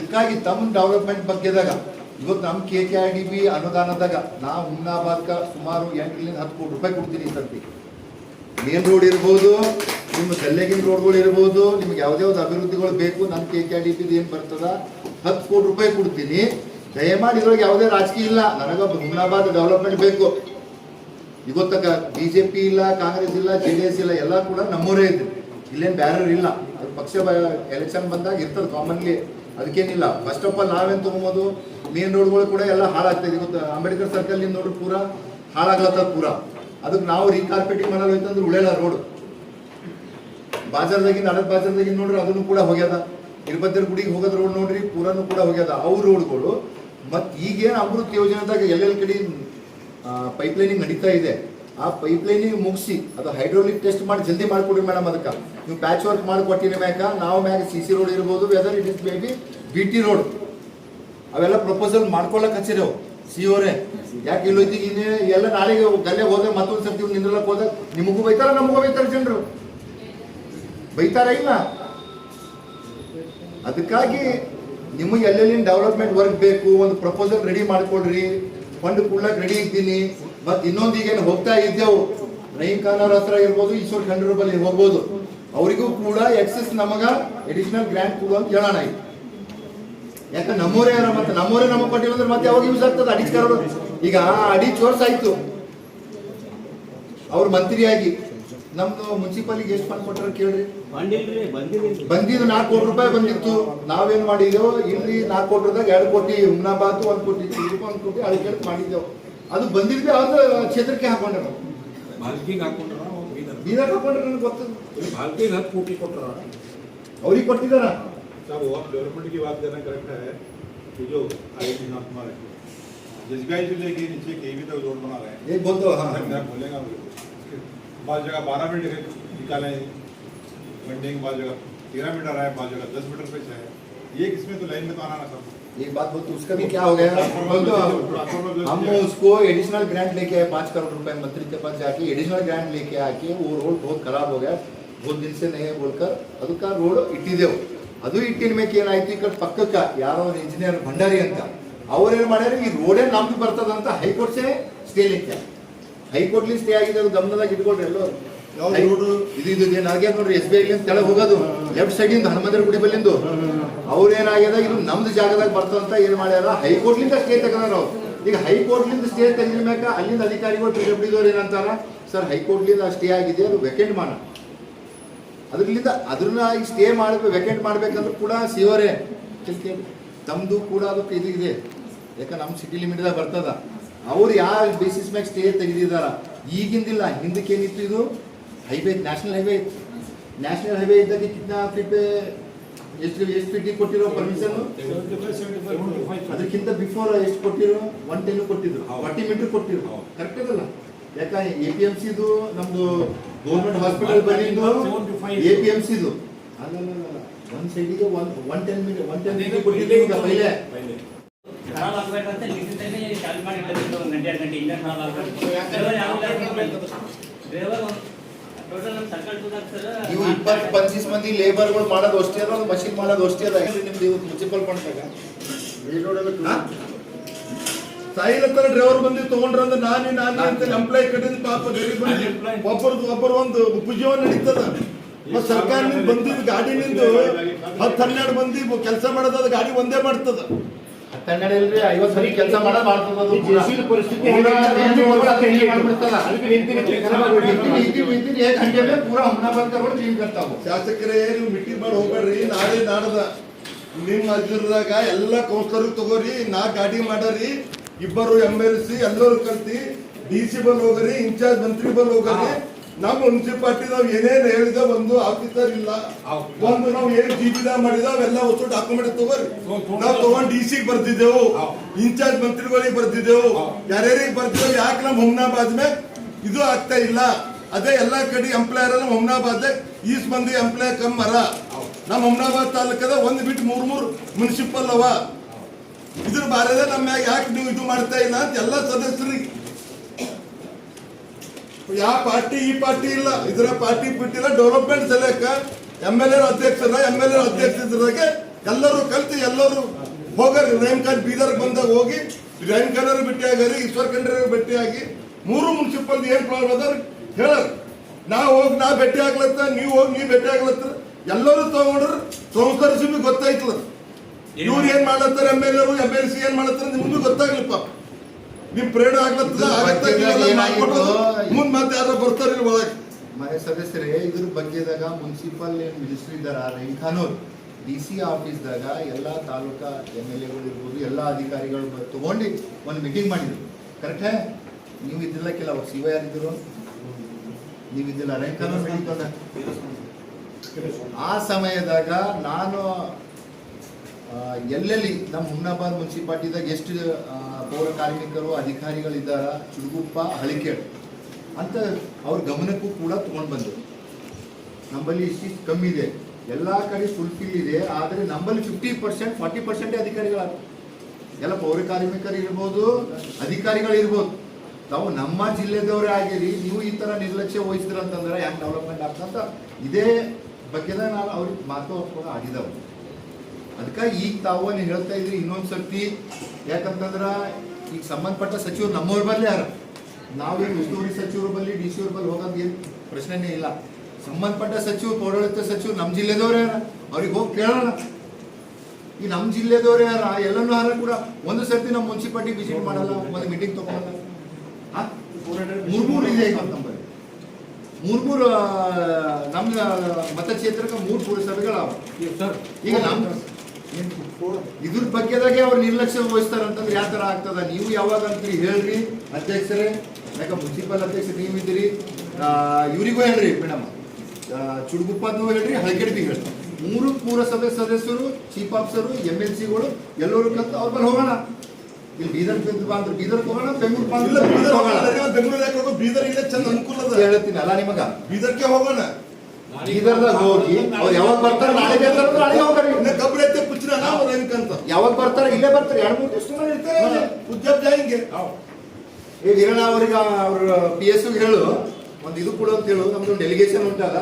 ಅದಕ್ಕಾಗಿ ತಮ್ಮ ಡೆವಲಪ್ಮೆಂಟ್ ಬಗ್ಗೆದಾಗ ಇವತ್ತು ನಮ್ಮ KKRDB ಅನುದಾನದಾಗ ನಾವು ಹುಮ್ನಾಬಾದ್ಕ ಸುಮಾರು 8 ರಿಂದ 10 ಕೋಟಿ ರೂಪಾಯಿ ಕೊಡ್ತೀನಿ ಈ ಸರ್ತಿ. ಮೇನ್ ರೋಡ್ ಇರ್ಬೋದು, ನಿಮ್ಮ ಗಲ್ಲೆಗಿನ ರೋಡ್ಗಳು ಇರ್ಬೋದು, ನಿಮ್ಗೆ ಯಾವುದೇ ಒಂದು ಅಭಿವೃದ್ಧಿಗಳು ಬೇಕು, ನಮ್ಮ KKRDB ಏನು ಬರ್ತದ 10 ಕೋಟಿ ರೂಪಾಯಿ ಕೊಡ್ತೀನಿ. ದಯಮಾಡಿ ಇದ್ರೊಳಗೆ ಯಾವುದೇ ರಾಜಕೀಯ ಇಲ್ಲ, ನನಗ ಹುಮ್ನಾಬಾದ್ ಡೆವಲಪ್ಮೆಂಟ್ ಬೇಕು. ಇವತ್ತಕ BJP ಇಲ್ಲ, ಕಾಂಗ್ರೆಸ್ ಇಲ್ಲ, JDS ಇಲ್ಲ, ಎಲ್ಲ ಕೂಡ ನಮ್ಮವರೇ ಇದ್ರು, ಇಲ್ಲೇನು ಬ್ಯಾರರ್ ಇಲ್ಲ. ಅದು ಪಕ್ಷ ಎಲೆಕ್ಷನ್ ಬಂದಾಗ ಇರ್ತದೆ ಕಾಮನ್ಲಿ, ಅದಕ್ಕೇನಿಲ್ಲ. ಫಸ್ಟ್ ಆಫ್ ಆಲ್ ನಾವೇನು ತೊಗೊಬೋದು, ಮೇನ್ ರೋಡ್ಗಳು ಕೂಡ ಎಲ್ಲ ಹಾಳಾಗ್ತದೆ. ಇವತ್ತು ಅಂಬೇಡ್ಕರ್ ಸರ್ಕಲ್ ಇಂದ ನೋಡ್ರಿ ಪೂರಾ ಹಾಳಾಗ್ಲತ್ತದ ಪೂರಾ. ಅದಕ್ಕೆ ನಾವು ರೀಕಾರ್ಪೆಟಿಂಗ್ ಮಾಡಲು ಹೋಯ್ತಂದ್ರೆ ಉಳಿಯಲ್ಲ ರೋಡ್. ಬಾಜಾರ್ದಾಗಿಂದ ಅಡದ್ ಬಾಜಾರ್ದಾಗಿಂದ ನೋಡ್ರಿ ಅದನ್ನು ಕೂಡ ಹೋಗ್ಯದ. ಇರ್ಬದ್ದರ ಗುಡಿಗೆ ಹೋಗೋದ್ ರೋಡ್ ನೋಡ್ರಿ ಪೂರಾನು ಕೂಡ ಹೋಗ್ಯದ. ಅವು ರೋಡ್ಗಳು ಮತ್ತು ಈಗೇನು ಅಮೃತ್ ಯೋಜನೆದಾಗ ಎಲ್ಲೆಲ್ಲ ಕಡೆ ಪೈಪ್ಲೈನಿಂಗ್ ನಡೀತಾ ಇದೆ, ಆ ಪೈಪ್ಲೈನಿಂಗ್ ಮುಗಿಸಿ ಅದು ಹೈಡ್ರೋಲಿಕ್ ಟೆಸ್ಟ್ ಮಾಡಿ ಜಲ್ದಿ ಮಾಡಿಕೊಡ್ರಿ ಮೇಡಮ್. ಅದಕ್ಕೆ ನೀವು ಪ್ಯಾಚ್ ವರ್ಕ್ ಮಾಡಿಕೊಟ್ಟಿನ ಮ್ಯಾಕ ನಾವು ಮ್ಯಾಗ CC ರೋಡ್ ಇರ್ಬೋದು, whether it is maybe BT road, ಅವೆಲ್ಲ ಪ್ರಪೋಸಲ್ ಮಾಡ್ಕೊಳಕ್ ಹಚ್ಚಿರವು COರೇ. ಯಾಕೆ ಇಲ್ಲೋಯ್ತಿ ಎಲ್ಲ ನಾಳೆಗೆ ಗಲ್ಲೆ ಹೋದ್ರೆ ಮತ್ತೊಂದು ಸರ್ತಿ ನಿಂದ್ರಲಕ್ಕೆ ಹೋದಾಗ ನಿಮಗೂ ಬೈತಾರ, ನಮಗೂ ಬೈತಾರ, ಜನರು ಬೈತಾರ ಇಲ್ಲ. ಅದಕ್ಕಾಗಿ ನಿಮಗೆ ಎಲ್ಲೆಲ್ಲಿನ ಡೆವಲಪ್ಮೆಂಟ್ ವರ್ಕ್ ಬೇಕು, ಒಂದು ಪ್ರಪೋಸಲ್ ರೆಡಿ ಮಾಡ್ಕೊಳ್ರಿ. ಫಂಡ್ ಕೊಡ್ಲಕ್ಕೆ ರೆಡಿ ಇದ್ದೀನಿ. ಮತ್ತು ಇನ್ನೊಂದು ಈಗೇನು ಹೋಗ್ತಾ ಇದ್ದೆವು, ರಹೀಮ್ ಖಾನ್ ಅವ್ರ ಹತ್ರ ಇರ್ಬೋದು, ಈಶ್ವರ್ ಖಂಡ್ರ ಬಳಿ ಹೋಗ್ಬೋದು, ಅವರಿಗೂ ಕೂಡ ಎಕ್ಸೆಸ್ ನಮಗ ಎಡಿಷನಲ್ ಗ್ರಾಂಟ್ ಕೊಡು ಅಂತ ಹೇಳೋಣ. ಯಾಕಂದ್ರೆ ನಮ್ಮವರೇ ಮತ್ತೆ ನಮ್ಮವರೇ ನಮಗೆ ಕೊಟ್ಟಿಲ್ಲ ಅಂದ್ರೆ ಮತ್ತೆ ಯಾವಾಗ ಯೂಸ್ ಆಗ್ತದೆ ಅಡಿಚ್ಕಾರರು. ಈಗ 2.5 ವರ್ಷ ಆಯ್ತು ಅವ್ರ ಮಂತ್ರಿಯಾಗಿ. ನಮ್ದು ಮುನ್ಸಿಪಾಲಿಗೆ ಎಷ್ಟು ಫಂಡ್ ಕೊಟ್ಟಾರ ಕೇಳ್ರಿ. ಬಂದಿದ್ದು 4 ಕೋಟಿ ರೂಪಾಯಿ ಬಂದಿತ್ತು. ನಾವೇನ್ ಮಾಡಿದೆವು, ಇಲ್ಲಿ 4 ಕೋಟಿದಾಗ 2 ಕೋಟಿ ಹುಮ್ನಾಬಾದ್, 1 ಕೋಟಿ 1 ಕೋಟಿ ಅಳಿಕೆ ಮಾಡಿದ್ದೆವು. ಅದು ಬಂದಿದ್ವಿ ಅವ್ರ ಕ್ಷೇತ್ರಕ್ಕೆ ಹಾಕೊಂಡ್ರೆ ಬೀದರ್ ಹಾಕೊಂಡ್ರೆ ನನಗೆ ಗೊತ್ತದ. 10 ಕೋಟಿ ಕೊಟ್ಟಾರ, ಅವ್ರಿಗೆ ಕೊಟ್ಟಿದಾರ. डेवलपमेंट की बात करना करेक्ट है कि जो IIT कुमार जसगाई जिले के नीचे KV तक रोड बना रहे हैं, ये बोल दो। हाँ, मैं बोलेगा बाद जगह 12 मीटर निकाले बंडिंग, बाद जगह 13 मीटर है, बाद जगह 10 मीटर पे है। ये किसमें तो लाइन में तो आना ना सब एक बात बोल, तो उसका भी क्या हो गया? हम उसको एडिशनल ग्रांट लेके आए 5 करोड़ रुपए मंत्री के पास जाके एडिशनल ग्रांट लेके आके वो रोड बहुत खराब हो गया, बहुत दिन से नहीं है बोलकर ಅದಕ್ಕೆ ರೋಡ್ ಇಟ್ಟಿದ್ದೆವು. ಅದು ಇಟ್ಟಿನ ಮೇಲೆ ಏನಾಯ್ತು, ಈ ಕಡೆ ಪಕ್ಕಕ್ಕ ಯಾರೋ ಇಂಜಿನಿಯರ್ ಭಂಡಾರಿ ಅಂತ ಅವ್ರೇನ್ ಮಾಡ್ಯಾರ, ಈ ರೋಡೇ ನಮ್ದು ಬರ್ತದಂತ ಹೈಕೋರ್ಟ್ಸೇ ಸ್ಟೇ ಲಿಕ್ಕೆ. ಹೈಕೋರ್ಟ್ಲಿ ಸ್ಟೇ ಆಗಿದೆ, ಅದು ಗಮನದಾಗ ಇಟ್ಕೊಳ್ರಿ ಎಲ್ಲೋ. ಇದು ಏನಾಗ್ಯದ ನೋಡ್ರಿ, SBI ತೆಳಗೆ ಹೋಗೋದು ಲೆಫ್ಟ್ ಸೈಡ್ ಇಂದ ಹನುಮಂತರ ಗುಡಿ ಬಲ್ಲಿಂದು ಅವ್ರೇನಾಗ್ಯದ, ಇದು ನಮ್ದು ಜಾಗದಾಗ ಬರ್ತದಂತ ಏನ್ ಮಾಡ್ಯಾರ, ಹೈಕೋರ್ಟ್ಲಿಂದ ಸ್ಟೇ ತೆಗೆದಾರ ಅವ್ರು. ಈಗ ಹೈಕೋರ್ಟ್ಲಿಂದ ಸ್ಟೇ ತೆಗೆದ ಮ್ಯಾಕ ಅಲ್ಲಿಂದ ಅಧಿಕಾರಿಗಳು PWDದವ್ರು ಏನಂತಾರ, ಸರ್ ಹೈಕೋರ್ಟ್ಲಿಂದ ಸ್ಟೇ ಆಗಿದೆ, ಅದು ವೆಕೆಂಟ್ ಮಾಡ, ಅದರಿಂದ ಅದನ್ನ ಈಗ ಸ್ಟೇ ಮಾಡಬೇಕು, ವೆಕೆಂಟ್ ಮಾಡ್ಬೇಕಂದ್ರೂ ಕೂಡ COರೇ ತಮ್ಮದು ಕೂಡ ಅದಕ್ಕೆ ಇದು ಇದೆ. ಯಾಕಂದ್ರೆ ನಮ್ಮ ಸಿಟಿ ಲಿಮಿಟ್ದಾಗ ಬರ್ತದ. ಅವ್ರು ಯಾವ ಬೇಸಿಸ್ ಮ್ಯಾಗ ಸ್ಟೇ ತೆಗೆದಿದಾರ, ಈಗಿಂದಿಲ್ಲ, ಹಿಂದಕ್ಕೆ ಏನಿತ್ತು, ಇದು highway national highway. National highway ಇದ್ದಾಗ ಕಿತ್ನಾ ಫೀಟ್ ಎಷ್ಟು ಫೀಟಿಗೆ ಕೊಟ್ಟಿರೋ ಪರ್ಮಿಷನ್, ಅದಕ್ಕಿಂತ ಬಿಫೋರ್ ಎಷ್ಟು ಕೊಟ್ಟಿರೋ 110 ಕೊಟ್ಟಿದ್ರು, 40 ಮೀಟರ್ ಕೊಟ್ಟಿದ್ರು. ಕರೆಕ್ಟ್ ಇದಲ್ಲ? ಯಾಕಂದ್ರೆ APMCದು ನಮ್ದು ಗೌರ್ಮೆಂಟ್ ಹಾಸ್ಪಿಟಲ್ ಬಂದಿದ್ದು APMCದು ಅಲ್ಲ, ಒಂದ್ ಸೈಡಿಗೆ 110 ಮೀಟರ್ ಕೊಟ್ಟಿದ್ದು ಪೈಲೆ. ನೀವು 20-25 ಮಂದಿ ಲೇಬರ್ಗಳು ಮಾಡೋದು ಅಷ್ಟೇ ಅದ, ಮಷಿನ್ ಮಾಡೋದು ಅಷ್ಟೇ ಅದ. ನಿಮ್ದು ಇವತ್ತು ಮುನ್ಸಿಪಲ್ ಫಂಡ್ದಾಗ ಸಾಯಿಲತ್ತರ ಡ್ರೈವರ್ ಬಂದು ತಗೊಂಡ್ರ ಅಂದ್ರೆ ನಾನು ಅಂತ ಎಂಪ್ಲಾಯ್ ಕಡೆಯಿಂದ ಪಾಪ ಒಬ್ಬರು ಒಂದು ಉಪಜೀವನ ನಡೀತದ. ಮತ್ತು ಸರ್ಕಾರದಿಂದ ಬಂದಿದ್ದು ಗಾಡಿ ನಿಂದು 10-12 ಮಂದಿ ಕೆಲಸ ಮಾಡೋದ, ಗಾಡಿ ಒಂದೇ ಮಾಡ್ತದ. 12 ಇಲ್ರಿ 50 ಸರಿ ಕೆಲಸ ಮಾಡ್ತದ. ಶಾಸಕರೇ, ನೀವು ಮೀಟಿಂಗ್ ಮಾಡಿ ಹೋಗ್ಬೇಡ್ರಿ. ನಾಳೆ ನಾಡದ ನಿಮ್ಮ ಅಜ್ಜರದಾಗ ಎಲ್ಲ ಕೌನ್ಸಿಲರ್ ತಗೋರಿ, 4 ಗಾಡಿ ಮಾಡರಿ, 2 MLC ಎಲ್ಲರೂ ಕಲ್ತಿ DC ಬಲ್ ಹೋಗ್ರಿ, ಇನ್ಚಾರ್ಜ್ ಮಂತ್ರಿ ಬಲ್ ಹೋಗ್ರಿ. ನಮ್ಮ ಮುನ್ಸಿಪಾಲಿಟಿ ನಾವು ಏನೇನು ಹೇಳಿದ ಒಂದು ಆಫೀಸರ್ ಇಲ್ಲ, ಒಂದು ನಾವು ಏನ್ GP ಮಾಡಿದ ಅವೆಲ್ಲ ಹೊಸ ಡಾಕ್ಯುಮೆಂಟ್ ತಗೋರಿ. ನಾವು ತಗೊಂಡು DC ಬರ್ತಿದ್ದೆವು, ಇನ್ಚಾರ್ಜ್ ಮಂತ್ರಿಗಳಿಗೆ ಬರ್ತಿದ್ದೆವು, ಯಾರ್ಯಾರಿಗೆ ಬರ್ತಿದ್ದೇವೆ. ಯಾಕೆ ನಮ್ಮ ಹುಮ್ನಾಬಾದ್ ಮೇಲೆ ಇದು ಆಗ್ತಾ ಇಲ್ಲ? ಅದೇ ಎಲ್ಲಾ ಕಡೆ ಎಂಪ್ಲಾಯರ್ ನಮ್ಮ ಹುಮ್ನಾಬಾದ್ ಈಸ್ ಮಂದಿ ಎಂಪ್ಲಾಯ್ ಕಮ್ಮರ. ನಮ್ಮ ಹುಮ್ನಾಬಾದ್ ತಾಲೂಕದ ಒಂದು ಬಿಟ್ಟು 3 ಮುನ್ಸಿಪಲ್ ಅವ. ಇದ್ರ ಬಾರದ ನಮ್ಮ ಯಾಕೆ ನೀವು ಇದು ಮಾಡ್ತಾ ಇಲ್ಲ ಅಂತ ಎಲ್ಲ ಸದಸ್ಯರಿಗೆ, ಯಾವ ಪಾರ್ಟಿ ಈ ಪಾರ್ಟಿ ಇಲ್ಲ, ಇದರ ಪಾರ್ಟಿ ಬಿಟ್ಟಿಲ್ಲ. ಡೆವಲಪ್ಮೆಂಟ್ ಸಲಕ MLA ಅಧ್ಯಕ್ಷರಾಗೆ ಎಲ್ಲರೂ ಕಲ್ತು ಎಲ್ಲರೂ ಹೋಗರಿ ರೈನ್ ಖಾನ್ ಬೀದರ್ ಬಂದಾಗ ಹೋಗಿ ರೈನ್ ಖಾನರು ಭೇಟಿಯಾಗರಿ, ಈಶ್ವರ್ ಖಂಡ್ರೆ ಭೇಟಿಯಾಗಿ 3 ಮುನ್ಸಿಪಲ್ ಏನ್ ಪ್ರಾಬ್ಲಮ್ ಅದ ಹೇಳರಿ. ನಾ ಹೋಗಿ ನಾ ಭೇಟಿ ಆಗ್ಲತ್ತ, ನೀವು ಹೋಗಿ ನೀವು ಭೇಟಿ ಆಗ್ಲತ್ತ, ಎಲ್ಲರೂ ತಗೊಂಡ್ರು ಸಂಸ್ಕರಿಸಿ ಗೊತ್ತಾಯ್ತದ. ಇವ್ರು ಏನ್ ಮಾಡ್ಲತ್ತಾರ, MLC ಏನ್ ಮಾಡ್ಲತ್ತಾರ ನಿಮ್ಗೂ ಗೊತ್ತಾಗ್ಲಿಪ್ಪ. ನಿಮ್ ಪ್ರೇರಣೆ ಆಗ್ಲತ್ತದ ಮುಂದ್ ಮತ್ತೆ ಯಾರು ಬರ್ತಾರ ಒಳಗೆ. ಮನೆ ಸದಸ್ಯರೇ, ಇದ್ರ ಬಗ್ಗೆದಾಗ ಮುನ್ಸಿಪಲ್ ಮಿನಿಸ್ಟ್ರಿ ಇದ್ದಾರ ರೆಂಖಾನೂರ್ DC ಆಫೀಸ್ದಾಗ ಎಲ್ಲ ತಾಲೂಕಾ MLAಗಳು ಇರ್ಬೋದು, ಎಲ್ಲ ಅಧಿಕಾರಿಗಳು ತಗೊಂಡು ಒಂದು ಮೀಟಿಂಗ್ ಮಾಡಿದ್ರು. ಕರೆಕ್ಟೇ? ನೀವು ಇದ್ದಿಲ್ಲ ಕೆಲ CYR ಇದ್ರು, ನೀವು ಇದ್ದಿಲ್ಲ ರೆಂಖಾನೂರ್ ಮೀಟಿಂಗ್. ಆ ಸಮಯದಾಗ ನಾನು ಎಲ್ಲೆಲ್ಲಿ ನಮ್ಮ ಹುಮ್ನಾಬಾದ್ ಮುನ್ಸಿಪಾಲ್ಟಿದಾಗ ಎಷ್ಟು ಪೌರ ಕಾರ್ಮಿಕರು ಅಧಿಕಾರಿಗಳಿದ್ದಾರ, ಚುಡುಗುಪ್ಪ, ಹಳಿಕೇಡ್ ಅಂತ ಅವ್ರ ಗಮನಕ್ಕೂ ಕೂಡ ತಗೊಂಡು ಬಂದರು. ನಮ್ಮಲ್ಲಿ ಇಷ್ಟಿಷ್ಟು ಕಮ್ಮಿ ಇದೆ, ಎಲ್ಲ ಕಡೆ ಫುಲ್ಫಿಲ್ ಇದೆ, ಆದರೆ ನಮ್ಮಲ್ಲಿ 50% 40% ಅಧಿಕಾರಿಗಳ ಎಲ್ಲ ಪೌರ ಕಾರ್ಮಿಕರು ಇರ್ಬೋದು, ಅಧಿಕಾರಿಗಳು ಇರ್ಬೋದು. ತಾವು ನಮ್ಮ ಜಿಲ್ಲೆದವರೇ ಆಗಿರಿ, ನೀವು ಈ ಥರ ನಿರ್ಲಕ್ಷ್ಯ ವಹಿಸಿದ್ರ ಅಂತಂದ್ರೆ ಹೆಂಗೆ ಡೆವಲಪ್ಮೆಂಟ್ ಆಗ್ತಂತ ಇದೇ ಬಗ್ಗೆದ ನಾನು ಅವ್ರಿಗೆ ಮಾತು ಕೂಡ ಆಗಿದ್ದಾವೆ. ಅದಕ್ಕೆ ಈಗ ತಾವು ನೀವು ಹೇಳ್ತಾ ಇದ್ರಿ ಇನ್ನೊಂದು ಸರ್ತಿ, ಯಾಕಂತಂದ್ರೆ ಈಗ ಸಂಬಂಧಪಟ್ಟ ಸಚಿವರು ನಮ್ಮವ್ರ ಬಲ್ಲಿ ಯಾರು, ನಾವೇನು ಉಸ್ತುವಾರಿ ಸಚಿವರ ಬಲ್ಲಿ DC ಅವ್ರ ಬಲ್ಲಿ ಹೋಗೋದು ಏನು ಪ್ರಶ್ನೆನೇ ಇಲ್ಲ. ಸಂಬಂಧಪಟ್ಟ ಸಚಿವರು, ಪೌರಾಡಳಿತ ಸಚಿವರು ನಮ್ಮ ಜಿಲ್ಲೆದವ್ರು ಯಾರ, ಅವ್ರಿಗೆ ಹೋಗಿ ಕೇಳೋಣ. ಈ ನಮ್ಮ ಜಿಲ್ಲೆದವ್ರು ಯಾರ ಎಲ್ಲನೂ ಯಾರು ಕೂಡ ಒಂದು ಸರ್ತಿ ನಮ್ಮ ಮುನ್ಸಿಪಾಲ್ಟಿ ವಿಸಿಟ್ ಮಾಡಲ್ಲ, ಒಂದು ಮೀಟಿಂಗ್ ತಗೊಳಲ್ಲ. 3 ಇದೆ ಈಗ ನಮ್ಮಲ್ಲಿ 3 ನಮ್ಮ ಮತಕ್ಷೇತ್ರಕ್ಕೆ 3 ಪುರಸಭೆಗಳು ಈಗ ನಮ್ಮ ಇದ್ರ ಬಗ್ಗೆದಾಗೆ ಅವ್ರು ನಿರ್ಲಕ್ಷ್ಯ ವಹಿಸ್ತಾರಂತಂದ್ರೆ ಯಾವ ಥರ ಆಗ್ತದ? ನೀವು ಯಾವಾಗ ಅಂತೀರಿ ಹೇಳ್ರಿ ಅಧ್ಯಕ್ಷರೇ, ಯಾಕೆ ಮುನ್ಸಿಪಲ್ ಅಧ್ಯಕ್ಷರು ನೀವಿದ್ದೀರಿ, ಇವರಿಗೂ ಹೇಳ್ರಿ ಮೇಡಮ್, ಚುಡುಗುಪ್ಪದ್ನೂ ಹೇಳ್ರಿ, ಹಳಕೆಡ್ಬಿ ಹೇಳ್ರಿ. 3 ಪುರಸಭೆ ಸದಸ್ಯರು, ಚೀಫ್ ಆಫೀಸರು, MLCಗಳು ಎಲ್ಲರೂ ಕಲ್ತು ಅವ್ರ ಮೇಲೆ ಹೋಗೋಣ. ಇಲ್ಲಿ ಬೀದರ್ ಬಂದ್ರೆ ಬೀದರ್ ಹೋಗೋಣ, ಬೆಂಗಳೂರು ಬೀದರ್ ಇಲ್ಲ ಚಂದ ಅನುಕೂಲ ಅದ ಹೇಳ್ತೀನಿ ಅಲ್ಲ ನಿಮಗ. ಬೀದರ್ಗೆ ಹೋಗೋಣ. ಬೀದರ್ದಾಗ ಹೋಗಿ ಅವ್ರು ಯಾವಾಗ ಬರ್ತಾರೆ, ನಾಳೆ ಬೇಕಾದ್ರೆ ನಾಳೆ ಹೋಗ್ರಿ. ಕಬ್ರ ಐತೆ ಕುಚ್ರ ನಾವು ಅಂತ ಯಾವಾಗ ಬರ್ತಾರೆ, ಇಲ್ಲೇ ಬರ್ತಾರೆ, 2-3 ದಿವಸ ಇರ್ತಾರೆ. ಉದ್ಯೋಗ ಜಾಯಿಂಗೆ ಈಗ ಇರೋಣ ಅವ್ರಿಗೆ, ಅವ್ರ PSU ಹೇಳು ಒಂದು ಇದು ಕೊಡು ಅಂತ ಹೇಳು. ನಮ್ದು ಡೆಲಿಗೇಷನ್ ಉಂಟಾಗ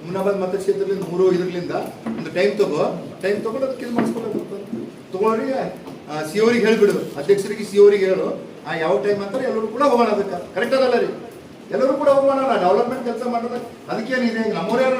ಹುಮ್ನಾಬಾದ್ ಮತಕ್ಷೇತ್ರದಿಂದ 3 ಇದರಿಂದ ಒಂದು ಟೈಮ್ ತಗೊಂಡು ಅದಕ್ಕೆ ಇದು ಮಾಡಿಸ್ಕೊಳ್ಳೋದು ತಗೊಳ್ರಿ. COರಿಗೆ ಹೇಳ್ಬಿಡು, ಅಧ್ಯಕ್ಷರಿಗೆ COರಿಗೆ ಹೇಳು, ಯಾವ ಟೈಮ್ ಅಂತಾರೆ ಎಲ್ಲರೂ ಕೂಡ ಹೋಗೋಣ. ಅದಕ್ಕೆ ಕರೆಕ್ಟ್ ಅದಲ್ಲ ರೀ, ಎಲ್ಲರೂ ಕೂಡ ಹೋಗೋಣ. ಡೆವಲಪ್ಮೆಂಟ್ ಕೆಲಸ ಮಾಡೋದಕ್ಕೆ ಅದಕ್ಕೇನಿದೆ, ನಮ್ಮವ್ರು ಯಾರ